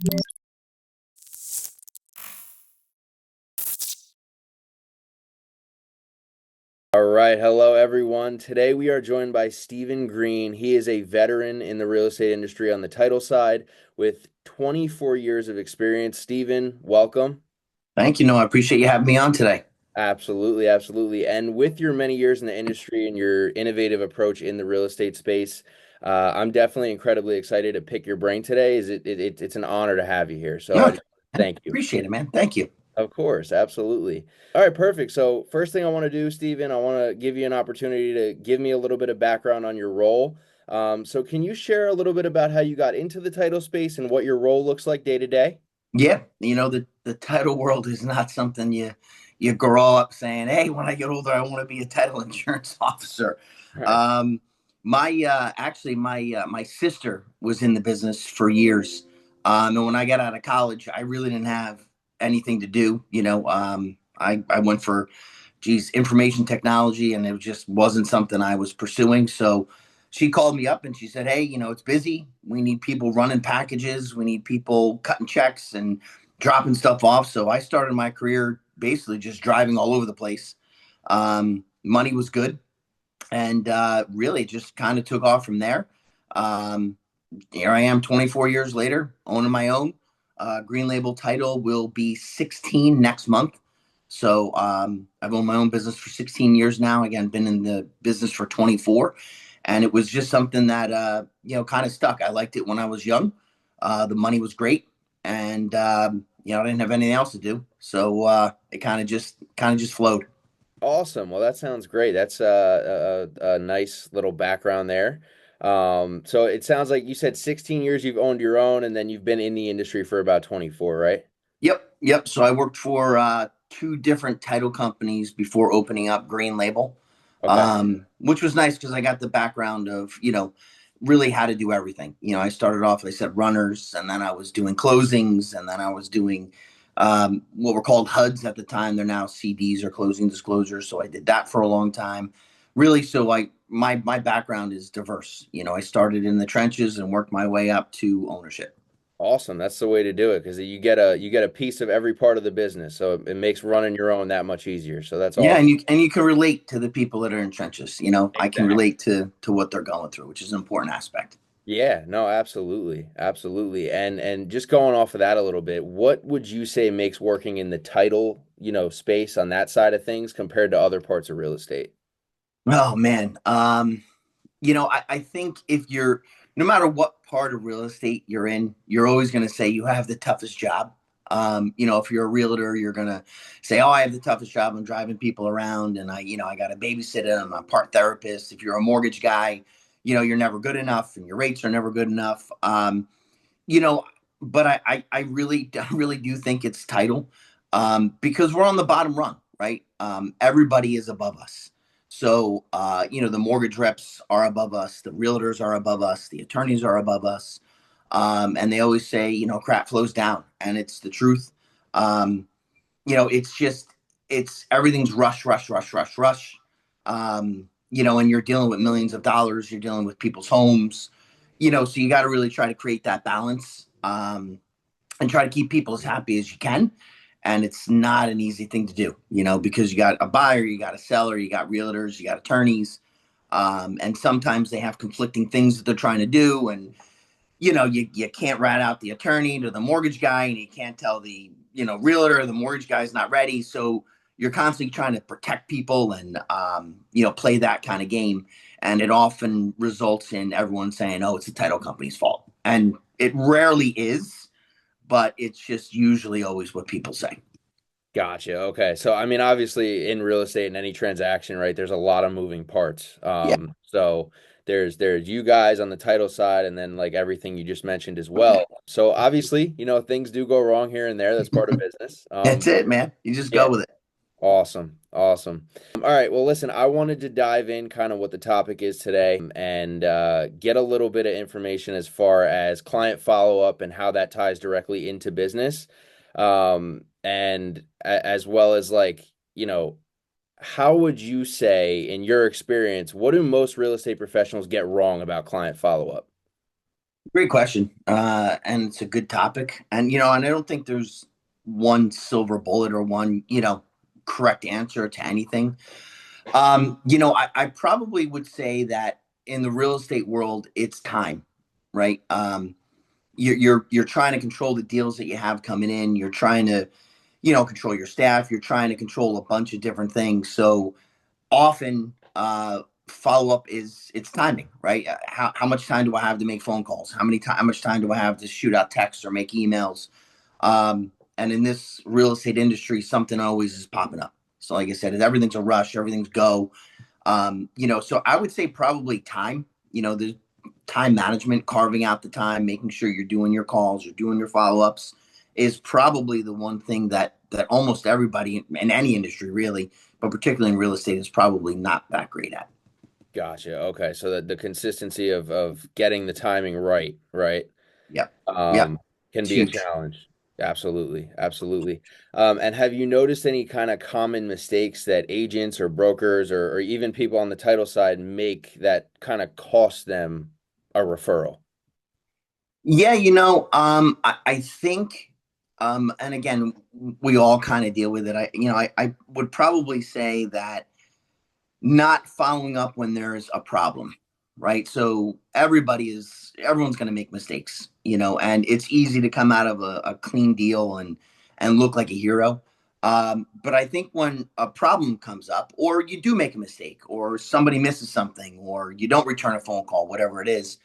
All right, hello everyone. Today we are joined by Stephen Green. He is a veteran in the real estate industry on the title side with 24 years of experience. Stephen, welcome. Thank you. No, I appreciate you having me on today. Absolutely, absolutely. And with your many years in the industry and your innovative approach in the real estate space, I'm definitely incredibly excited to pick your brain today. It's an honor to have you here. So I No, just man, thank you. appreciate it, man. Thank you. Of course, absolutely. All right, perfect. So, first thing I want to do, Stephen, I want to give you an opportunity to give me a little bit of background on your role. So, can you share a little bit about how you got into the title space and what your role looks like day to day? Yeah, the title world is not something you grow up saying, "Hey, when I get older, I want to be a title insurance officer." Right. Um, my sister was in the business for years, and when I got out of college, I really didn't have anything to do. I went for information technology, and it just wasn't something I was pursuing. So she called me up and she said, "Hey, it's busy. We need people running packages. We need people cutting checks and dropping stuff off." So I started my career basically just driving all over the place. Money was good, and really just kind of took off from there. Um, Here I am 24 years later, owning my own. Green Label Title will be 16 next month. So I've owned my own business for 16 years now. Again, been in the business for 24. And it was just something that, kind of stuck. I liked it when I was young. The money was great. And, I didn't have anything else to do. So it kind of just flowed. Awesome. Well, that sounds great. That's a nice little background there. So it sounds like you said 16 years you've owned your own, and then you've been in the industry for about 24, right? Yep, yep. So I worked for two different title companies before opening up Green Label, Okay. which was nice because I got the background of really how to do everything. I started off, like I said, runners, and then I was doing closings, and then I was doing what were called HUDs at the time. They're now CDs or closing disclosures. So I did that for a long time. Really, so my background is diverse. I started in the trenches and worked my way up to ownership. Awesome. That's the way to do it because you get a piece of every part of the business. So it makes running your own that much easier. So that's Yeah, awesome. and you can relate to the people that are in trenches. I can Exactly. relate to what they're going through, which is an important aspect. Yeah, no, absolutely. Absolutely. And just going off of that a little bit, what would you say makes working in the title, space on that side of things compared to other parts of real estate? Oh man, I think if you're no matter what part of real estate you're in, you're always going to say you have the toughest job. If you're a realtor, you're going to say, "Oh, I have the toughest job. I'm driving people around, and I got a babysitter. I'm a part therapist." If you're a mortgage guy, you're never good enough, and your rates are never good enough. You know, but I really, I really do think it's title, because we're on the bottom rung, right? Everybody is above us. So, the mortgage reps are above us, the realtors are above us, the attorneys are above us. And they always say, crap flows down, and it's the truth. Um, it's just, it's everything's rush, rush, rush, rush, rush. And you're dealing with millions of dollars, you're dealing with people's homes, so you got to really try to create that balance, and try to keep people as happy as you can. And it's not an easy thing to do, because you got a buyer, you got a seller, you got realtors, you got attorneys. And sometimes they have conflicting things that they're trying to do. And, you can't rat out the attorney to the mortgage guy, and you can't tell the, realtor the mortgage guy's not ready. So you're constantly trying to protect people and, play that kind of game. And it often results in everyone saying, "Oh, it's the title company's fault." And it rarely is, but it's just usually always what people say. Gotcha. Okay. So I mean, obviously in real estate in any transaction, right, there's a lot of moving parts. Yeah. So there's you guys on the title side and then like everything you just mentioned as well. So obviously, things do go wrong here and there. That's part of business. That's it, man. You just Yeah. go with it. Awesome. Awesome. All right. Well, listen, I wanted to dive in kind of what the topic is today and get a little bit of information as far as client follow up and how that ties directly into business. And as well as like, how would you say, in your experience, what do most real estate professionals get wrong about client follow up? Great question. And it's a good topic. And, and I don't think there's one silver bullet or one, correct answer to anything. I probably would say that in the real estate world, it's time, right? You're trying to control the deals that you have coming in. You're trying to, control your staff. You're trying to control a bunch of different things. So often, follow up is it's timing, right? How much time do I have to make phone calls? How much time do I have to shoot out texts or make emails? And in this real estate industry, something always is popping up. So, like I said, everything's a rush, everything's go. So I would say probably time. The time management, carving out the time, making sure you're doing your calls, you're doing your follow ups, is probably the one thing that almost everybody in any industry really, but particularly in real estate, is probably not that great at. Gotcha. Okay. So the consistency of getting the timing right, right, Yep. Yep. um, can It's be a huge. challenge. Absolutely. Absolutely. And have you noticed any kind of common mistakes that agents or brokers or even people on the title side make that kind of cost them a referral? Yeah, I think, and again, we all kind of deal with it. I would probably say that not following up when there's a problem, right? So everyone's going to make mistakes, and it's easy to come out of a clean deal and look like a hero. But I think when a problem comes up, or you do make a mistake, or somebody misses something, or you don't return a phone call, whatever it is,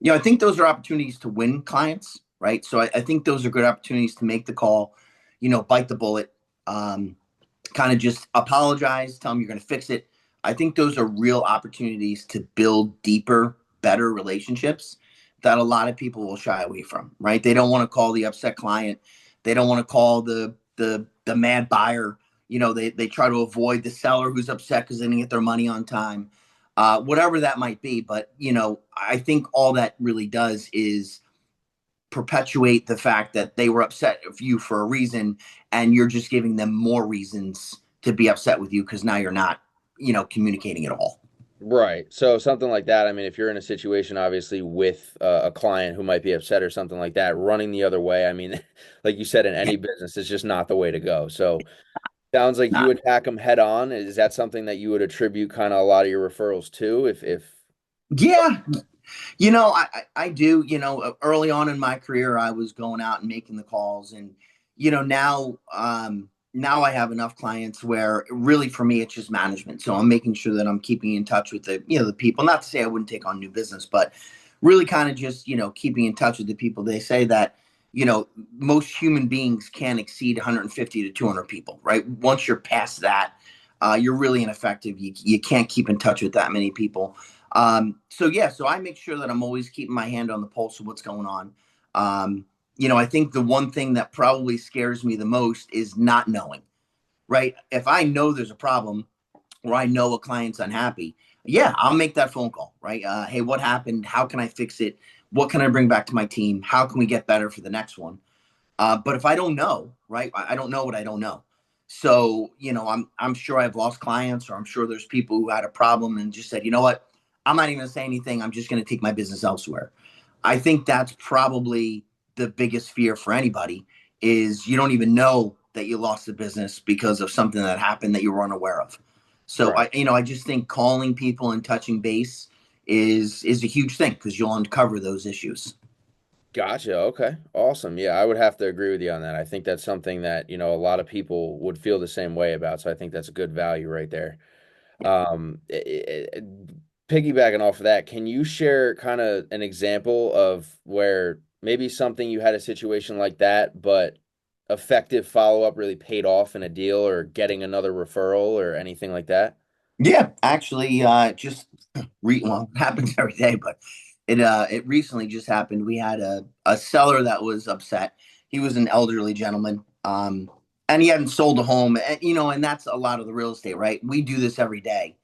I think those are opportunities to win clients, right? So I think those are good opportunities to make the call, bite the bullet, um, kind of just apologize, tell them you're going to fix it. I think those are real opportunities to build deeper, better relationships that a lot of people will shy away from, right? They don't want to call the upset client. They don't want to call the mad buyer. They try to avoid the seller who's upset because they didn't get their money on time, whatever that might be. But, I think all that really does is perpetuate the fact that they were upset with you for a reason, and you're just giving them more reasons to be upset with you because now you're not, communicating at all. Right. So something like that. I mean, if you're in a situation, obviously, with a client who might be upset or something like that, running the other way, I mean, like you said, in any business, it's just not the way to go. So sounds like you Not. attack them head on. Is that something that you would attribute kind of a lot of your referrals to? If Yeah, I do. Early on in my career, I was going out and making the calls, and now I have enough clients where really for me it's just management. So I'm making sure that I'm keeping in touch with the people. Not to say I wouldn't take on new business, but really kind of just keeping in touch with the people. They say that most human beings can't exceed 150 to 200 people, right? Once you're past that, you're really ineffective. You can't keep in touch with that many people. So yeah, so I make sure that I'm always keeping my hand on the pulse of what's going on. I think the one thing that probably scares me the most is not knowing, right? If I know there's a problem or I know a client's unhappy, yeah, I'll make that phone call, right? Hey, what happened? How can I fix it? What can I bring back to my team? How can we get better for the next one? But if I don't know, right, I don't know what I don't know. So, I'm sure I've lost clients, or I'm sure there's people who had a problem and just said, you know what, I'm not even gonna say anything. I'm just gonna take my business elsewhere. I think that's probably the biggest fear for anybody is you don't even know that you lost the business because of something that happened that you were unaware of. So right. I just think calling people and touching base is a huge thing because you'll uncover those issues. Gotcha. Okay. Awesome. Yeah, I would have to agree with you on that. I think that's something that, a lot of people would feel the same way about. So I think that's a good value right there. Um, i- i- Piggybacking off of that, can you share kind of an example of where maybe something you had a situation like that, but effective follow-up really paid off in a deal or getting another referral or anything like that? Yeah, actually, just well, it happens every day, but it recently just happened. We had a seller that was upset. He was an elderly gentleman, and he hadn't sold a home, and that's a lot of the real estate, right? We do this every day,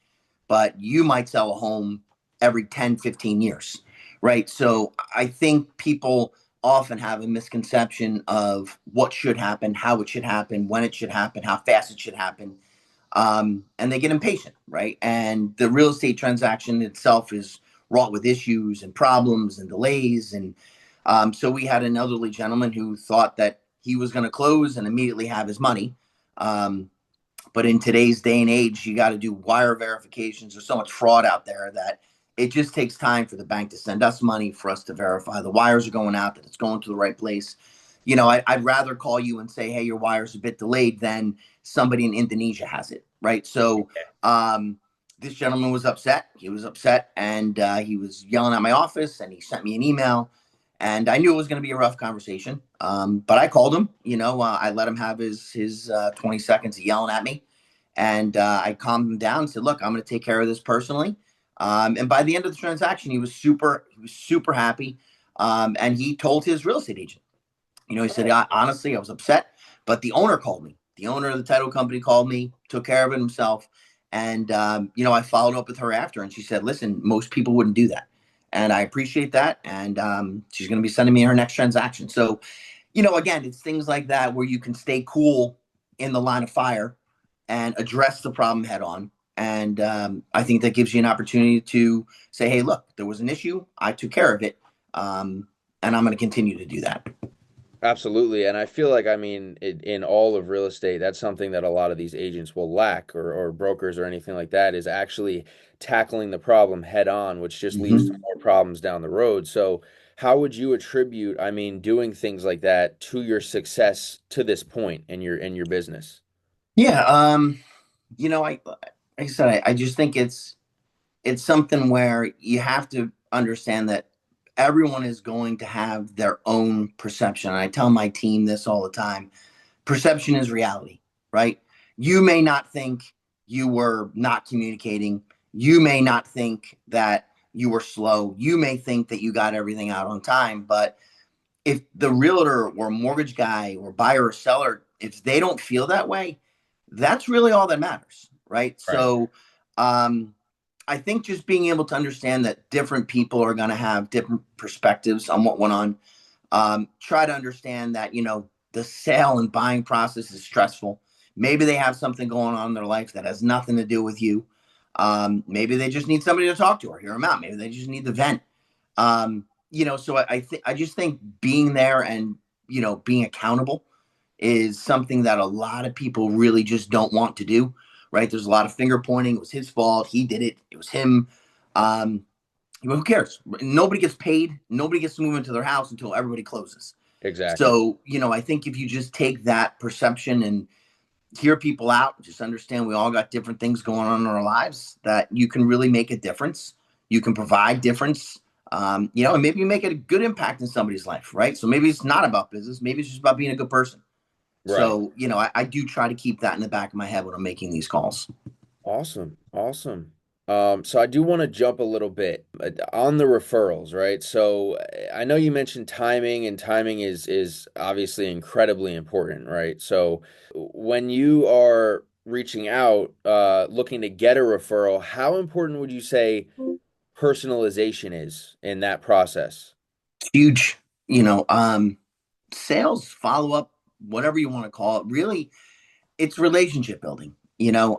but you might sell a home every 10, 15 years, right? So I think people often have a misconception of what should happen, how it should happen, when it should happen, how fast it should happen, and they get impatient, right? And the real estate transaction itself is wrought with issues and problems and delays. And so we had an elderly gentleman who thought that he was going to close and immediately have his money. But in today's day and age, you got to do wire verifications. There's so much fraud out there that it just takes time for the bank to send us money, for us to verify the wires are going out, that it's going to the right place. I'd rather call you and say, hey, your wire's a bit delayed than somebody in Indonesia has it, right? So this gentleman was upset. He was upset, and he was yelling at my office, and he sent me an email. And I knew it was going to be a rough conversation, but I called him. I let him have his 20 seconds of yelling at me, and I calmed him down and said, "Look, I'm going to take care of this personally." And by the end of the transaction, he was super happy, and he told his real estate agent. He said, honestly, I was upset, but the owner called me. The owner of the title company called me, took care of it himself, and I followed up with her after, and she said, "Listen, most people wouldn't do that." And I appreciate that. And she's going to be sending me her next transaction. So, again, it's things like that where you can stay cool in the line of fire and address the problem head on. And I think that gives you an opportunity to say, hey, look, there was an issue. I took care of it. And I'm going to continue to do that. Absolutely. And I feel like, I mean, in all of real estate, that's something that a lot of these agents will lack, or brokers or anything like that, is actually tackling the problem head on, which just leads to Mm-hmm. more problems down the road. So, how would you attribute, I mean, doing things like that to your success to this point in your business? Yeah. Like I said, I just think it's something where you have to understand that everyone is going to have their own perception. And I tell my team this all the time. Perception is reality, right? You may not think you were not communicating. You may not think that you were slow. You may think that you got everything out on time. But if the realtor or mortgage guy or buyer or seller, if they don't feel that way, that's really all that matters, right? Right. So, I think just being able to understand that different people are going to have different perspectives on what went on. Try to understand that, the sale and buying process is stressful. Maybe they have something going on in their life that has nothing to do with you. Maybe they just need somebody to talk to or hear them out. Maybe they just need the vent. So I just think being there and, being accountable is something that a lot of people really just don't want to do, right? There's a lot of finger pointing. It was his fault. He did it. It was him. Um, who cares? Nobody gets paid. Nobody gets to move into their house until everybody closes. Exactly. So, I think if you just take that perception and hear people out, just understand we all got different things going on in our lives, that you can really make a difference. You can provide difference. And maybe you make a good impact in somebody's life, right? So maybe it's not about business. Maybe it's just about being a good person. Right. So, I do try to keep that in the back of my head when I'm making these calls. Awesome. Awesome. So I do want to jump a little bit on the referrals, right? So I know you mentioned timing, and timing is obviously incredibly important, right? So when you are reaching out, looking to get a referral, how important would you say personalization is in that process? Huge, sales, follow up, whatever you want to call it. Really, it's relationship building, and,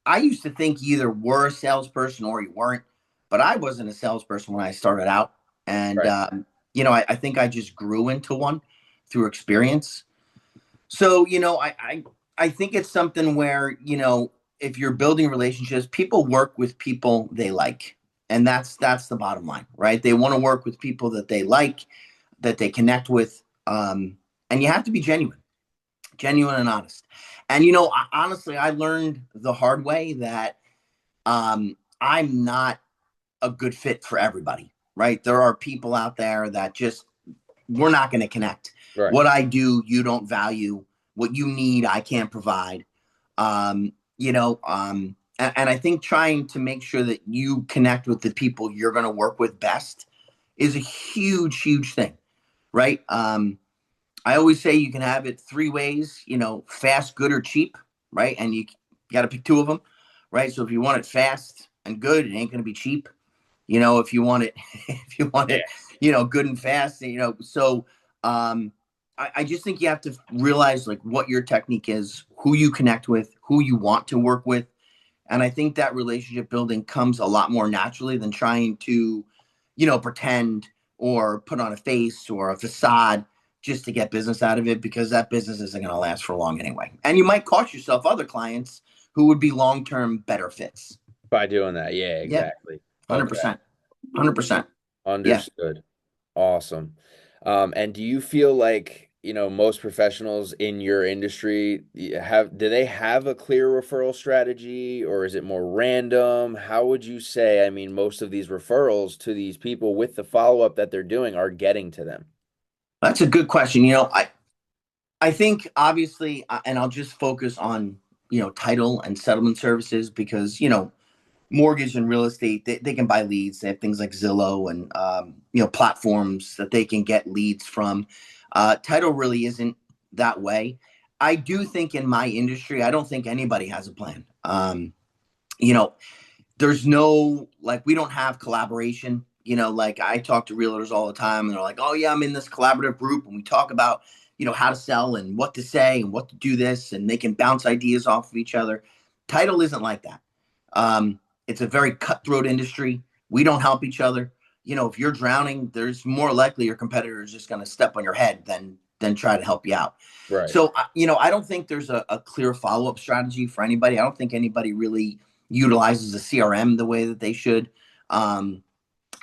I used to think you either were a salesperson or you weren't, but I wasn't a salesperson when I started out. And, Right. I think I just grew into one through experience. So, I think it's something where, if you're building relationships, people work with people they like. And that's the bottom line, right? They want to work with people that they like, that they connect with. And you have to be genuine and honest. And honestly, I learned the hard way that I'm not a good fit for everybody. Right? There are people out there that just we're not going to connect. Right. What I do, you don't value. What you need, I can't provide. And I think trying to make sure that you connect with the people you're going to work with best is a huge thing, right? I always say you can have it three ways, fast, good, or cheap, right? And you got to pick two of them, right? So if you want it fast and good, it ain't going to be cheap. If you want it, if you want Yeah. it, good and fast, so I just think you have to realize like what your technique is, who you connect with, who you want to work with, And I think that relationship building comes a lot more naturally than trying to, pretend or put on a face or a facade just to get business out of it, because that business isn't going to last for long anyway. And you might cost yourself other clients who would be long term better fits. By doing that. Yeah, Yeah, exactly. Okay. 100%. 100%. Yeah. Understood. Awesome. And do you feel like, most professionals in your industry do they have a clear referral strategy, or is it more random? How would you say, I mean, most of these referrals to these people with the follow-up that they're doing are getting to them? That's a good question. I think obviously, and I'll just focus on, title and settlement services because, mortgage and real estate, they can buy leads. They have things like Zillow and, platforms that they can get leads from. Title really isn't that way. I do think in my industry, I don't think anybody has a plan. You know, there's no, like, we don't have collaboration. Like I talk to realtors all the time and they're like, oh yeah, I'm in this collaborative group and we talk about, how to sell and what to say and what to do this, and they can bounce ideas off of each other. Title isn't like that. It's a very cutthroat industry. We don't help each other. If you're drowning, there's more likely your competitor is just going to step on your head than try to help you out. Right. So, I don't think there's a clear follow-up strategy for anybody. I don't think anybody really utilizes a CRM the way that they should. I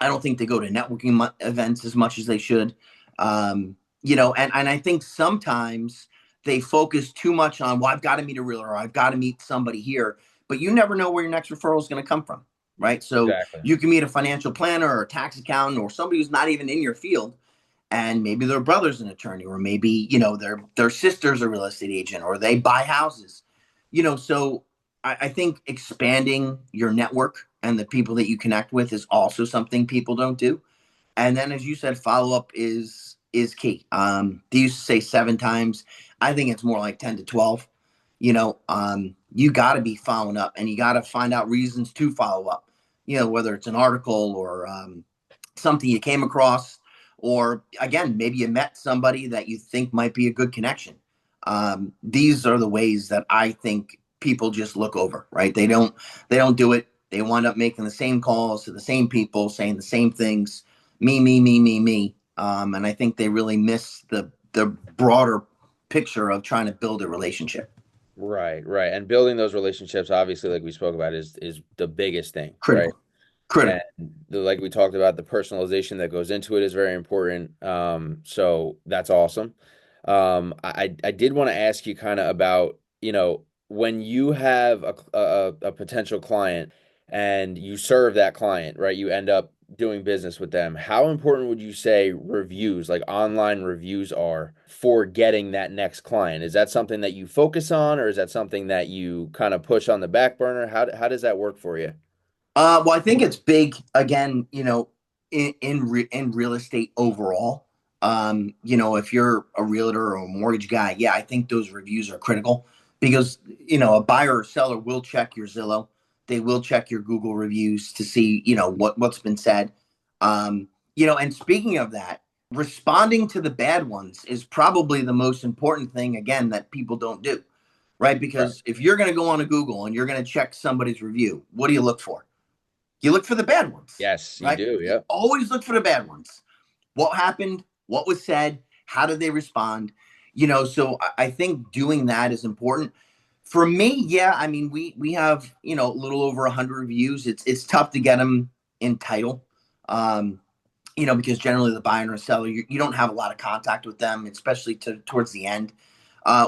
don't think they go to networking events as much as they should. And I think sometimes they focus too much on, well, I've got to meet a realtor, or I've got to meet somebody here, but you never know where your next referral is going to come from, right? So Exactly. you can meet a financial planner or a tax accountant or somebody who's not even in your field, and maybe their brother's an attorney, or maybe their sister's a real estate agent, or they buy houses. So I think expanding your network and the people that you connect with is also something people don't do. And then, as you said, follow up is key. They used to say 7 times. I think it's more like 10 to 12. You got to be following up, and you got to find out reasons to follow up. Whether it's an article or something you came across, or again, maybe you met somebody that you think might be a good connection. These are the ways that I think people just look over, right? They don't do it. They wind up making the same calls to the same people, saying the same things, me, me, me, me, me. And I think they really miss the broader picture of trying to build a relationship. Right, right. And building those relationships, obviously, like we spoke about, is the biggest thing, right? Critical, And critical. like we talked about, the personalization that goes into it is very important. So that's awesome. I did want to ask you kind of about, when you have a potential client and you serve that client, right? You end up doing business with them. How important would you say reviews, like online reviews, are for getting that next client? Is that something that you focus on, or is that something that you kind of push on the back burner? How does that work for you? Well, I think it's big again, in real estate overall. If you're a realtor or a mortgage guy, yeah, I think those reviews are critical because, a buyer or seller will check your Zillow. They will check your Google reviews to see, what's been said. And speaking of that, responding to the bad ones is probably the most important thing, again, that people don't do, right? Right. Because if you're going to go on a Google and you're going to check somebody's review, what do you look for? You look for the bad ones, Yes, you right? do. You Yep. always look for the bad ones. What happened? What was said? How did they respond? So I think doing that is important. For me, yeah, I mean, we have, a little over 100 reviews. It's tough to get them in title, um, because generally the buyer or seller, you don't have a lot of contact with them, especially towards the end.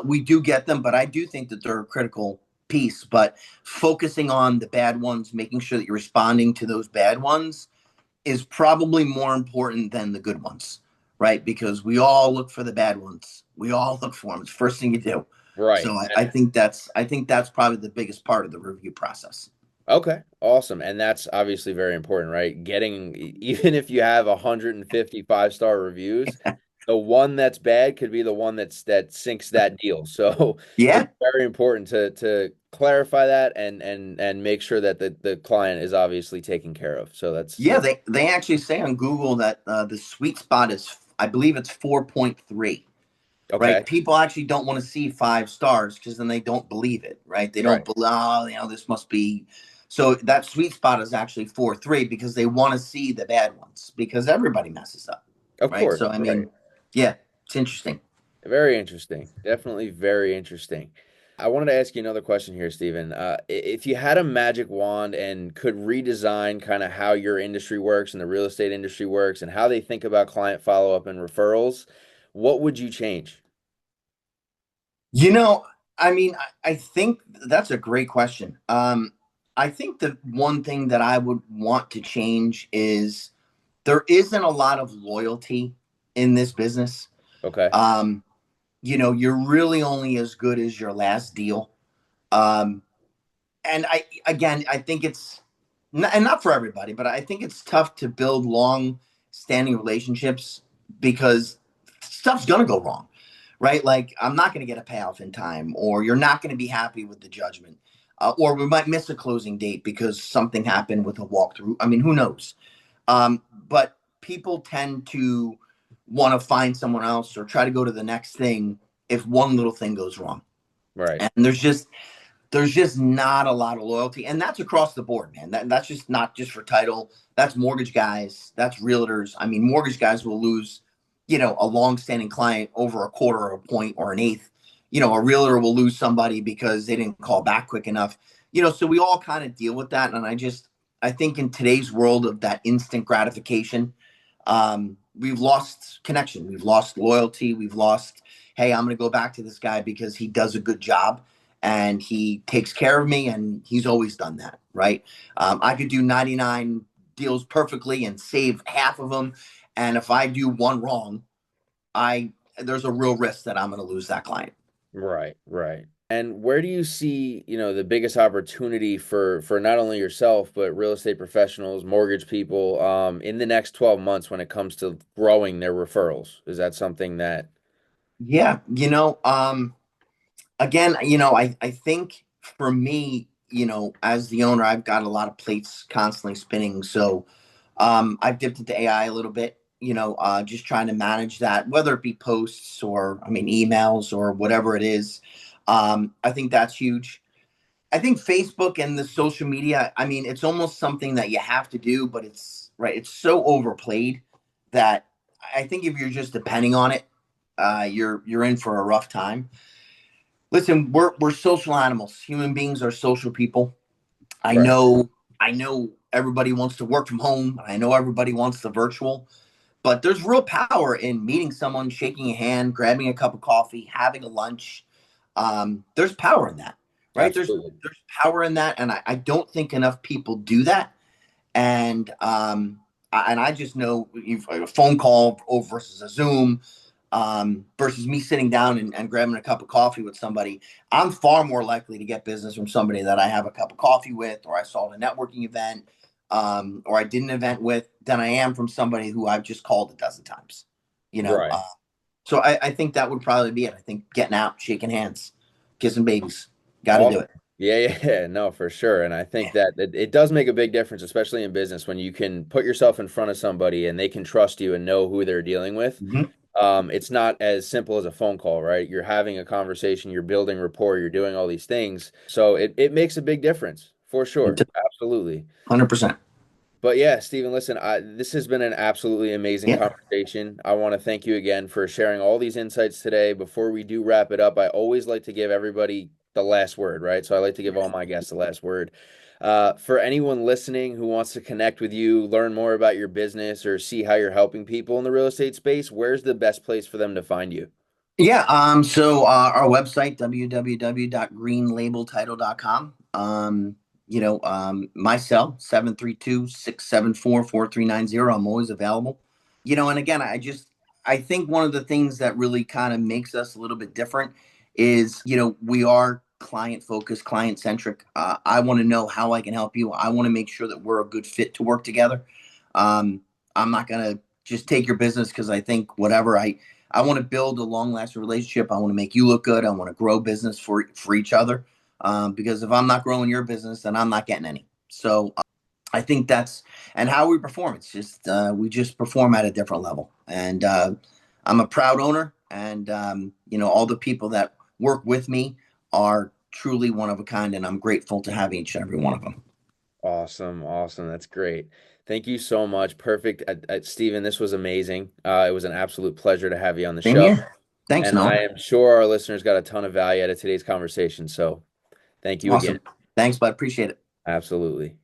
We do get them, but I do think that they're a critical piece. But focusing on the bad ones, making sure that you're responding to those bad ones is probably more important than the good ones, right? Because we all look for the bad ones. We all look for them. It's the first thing you do. So Right. I think that's probably the biggest part of the review process. Okay, awesome. And that's obviously very important, right? Even if you have 150 five-star reviews, the one that's bad could be the one that sinks that deal. So it's Yeah, very important to clarify that and make sure that the client is obviously taken care of. So yeah. that's They actually say on Google that the sweet spot is, I believe it's 4.3. Okay. right? People actually don't want to see 5 stars because then they don't believe it, right? They don't Right. believe, oh, this must be. So that sweet spot is actually 4.3 because they want to see the bad ones because everybody messes up, Of right? course. So, I Right. mean, yeah, it's interesting. Very interesting. Definitely very interesting. I wanted to ask you another question here, Stephen. If you had a magic wand and could redesign kind of how your industry works and the real estate industry works and how they think about client follow-up and referrals, what would you change? You know, I mean, I think that's a great question. I think the one thing that I would want to change is there isn't a lot of loyalty in this business. Okay. Um, you're really only as good as your last deal. Um, and I think it's and not for everybody, but I think it's tough to build long standing relationships because stuff's going to go wrong, right? Like I'm not going to get a payoff in time, or you're not going to be happy with the judgment, or we might miss a closing date because something happened with a walkthrough. I mean, who knows? But people tend to want to find someone else or try to go to the next thing if one little thing goes wrong. Right. And there's just not a lot of loyalty, and that's across the board, man. That's just not just for title. That's mortgage guys, that's realtors. I mean, mortgage guys will lose, a long-standing client over a quarter or a point or an eighth. A realtor will lose somebody because they didn't call back quick enough. So we all kind of deal with that, and I think in today's world of that instant gratification, we've lost connection, we've lost loyalty, we've lost, hey, I'm going to go back to this guy because he does a good job and he takes care of me, and he's always done that, right? I could do 99 deals perfectly and save half of them, and if I do one wrong, I there's a real risk that I'm going to lose that client. Right, right. And where do you see, the biggest opportunity for not only yourself, but real estate professionals, mortgage people, in the next 12 months when it comes to growing their referrals? Is that something that Yeah, again, I think for me, as the owner, I've got a lot of plates constantly spinning. So I've dipped into AI a little bit, just trying to manage that, whether it be posts or, I mean, emails or whatever it is. I think that's huge. I think Facebook and the social media, I mean, it's almost something that you have to do, but it's right. It's so overplayed that I think if you're just depending on it, you're in for a rough time. Listen, we're social animals. Human beings are social people. I right? know I know everybody wants to work from home. I know everybody wants the virtual, but there's real power in meeting someone, shaking a hand, grabbing a cup of coffee, having a lunch. There's power in that, right? Absolutely. There's power in that, and I don't think enough people do that. And I just know a phone call over versus a Zoom, versus me sitting down and grabbing a cup of coffee with somebody. I'm far more likely to get business from somebody that I have a cup of coffee with, or I saw at a networking event, or I did an event with, than I am from somebody who I've just called a dozen times. You know, Right. uh, so I think that would probably be it. I think getting out, shaking hands, kissing babies, got to do Awesome. it. Yeah, yeah, yeah, no, for sure. And I think that it does make a big difference, especially in business, when you can put yourself in front of somebody and they can trust you and know who they're dealing with. Mhm. It's not as simple as a phone call, right? You're having a conversation, you're building rapport, you're doing all these things. So it makes a big difference for sure. Absolutely. 100%. But yeah, Stephen, listen, this has been an absolutely amazing Yeah. conversation. I want to thank you again for sharing all these insights today. Before we do wrap it up, I always like to give everybody the last word, right? So I like to give all my guests the last word. For anyone listening who wants to connect with you, learn more about your business, or see how you're helping people in the real estate space, where's the best place for them to find you? Yeah. So our website, www.greenlabeltitle.com. My cell, 732-674-4390. I'm always available. And again, I think one of the things that really kind of makes us a little bit different is, we are client focused, client centric. I want to know how I can help you. I want to make sure that we're a good fit to work together. I'm not going to just take your business because I think whatever. I want to build a long lasting relationship. I want to make you look good. I want to grow business for each other. Because if I'm not growing your business, then I'm not getting any. So I think that's and how we perform. It's just we just perform at a different level. And I'm a proud owner. and all the people that work with me are truly one of a kind, and I'm grateful to have each and every one of them. Awesome, awesome. That's great. Thank you so much. Perfect. Stephen, this was amazing. It was an absolute pleasure to have you on the Same show. here. Thanks, And I Noah. am sure our listeners got a ton of value out of today's conversation. So thank you again. Awesome. Thanks, bud. Appreciate it. Absolutely.